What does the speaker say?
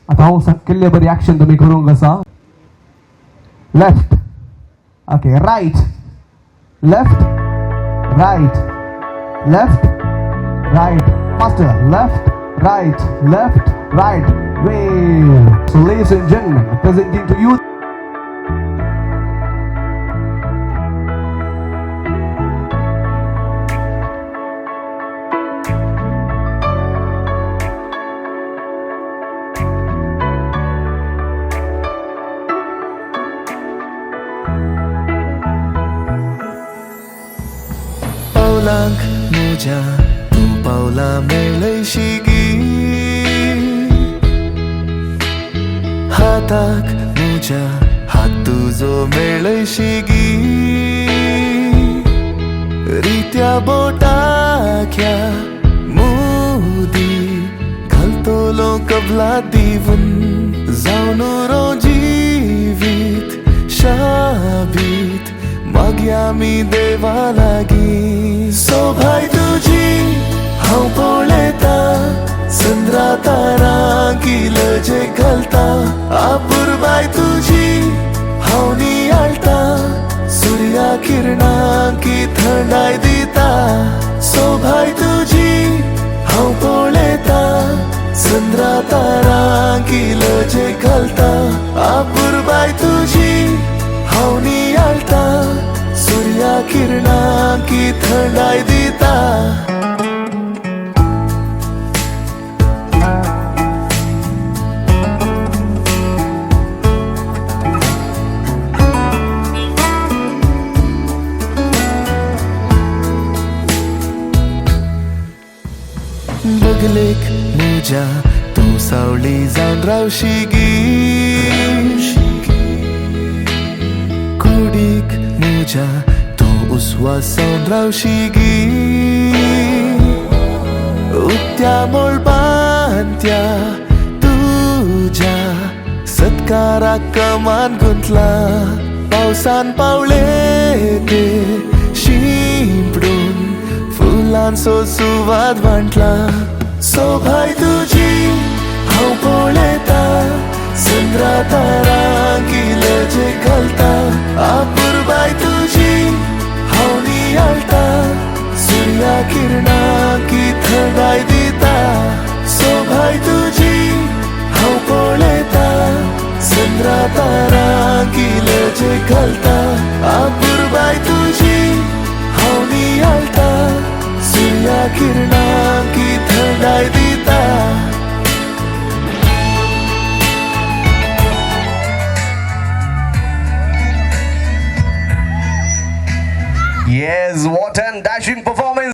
आता हांव केल्ले बरी ॲक्शन तुमी करूंक आसा. Left, okay, right, left, right, left, right, faster, left, right, way. So ladies and gentlemen, presenting to you पावलांक म्हज्या तूं पावलां मेळयशिगी, हाताक म्हज्या हात तुजो मेळयशिगी, रित्या बोटाक ह्या मोदी घालतलो कबलात दिवन, जावन रो जिवीत शाबीत मागया आमी देवा लागीं. सोभाय तुजी हांव पळयता, चंद्रा तारांक इलजे घालता, आपुरबाय तुजी हांव नियाळटा, सुर्या किरणांक थंडाय दिता. सोभाय तुजी हांव पळयता, चंद्रा तारांक इलजे घालता, आपुरबाय तुजी हांव नियाळटा, सुर्या किरणांक थंडाय दिता. बगलेक म्हज्या तूं सावळी जावन रावशिगी, कुडीक म्हज्या तूं उस्वास जावन रावशिगी, उक्त्या मोळपांत्या तुज्या सत्काराक कमान गुंतला, पावसान पावले ते शिंपडून फुलांचो सुवाद वांटला. सोभाय तुजी हांव पळयता, चंद्रा तारांक इलजे घालता, आपुरबाय तुजी हांव नियाळटा, सुर्या किरणांक थंडाय दिता. सोभाय तुजी हांव पळयता, चंद्रा तारांक इलजे घालता, आपुरबाय तुजी हांव नियाळटा, सुर्या किरणांक थंडाय दिता. Yes, what an dashing performance.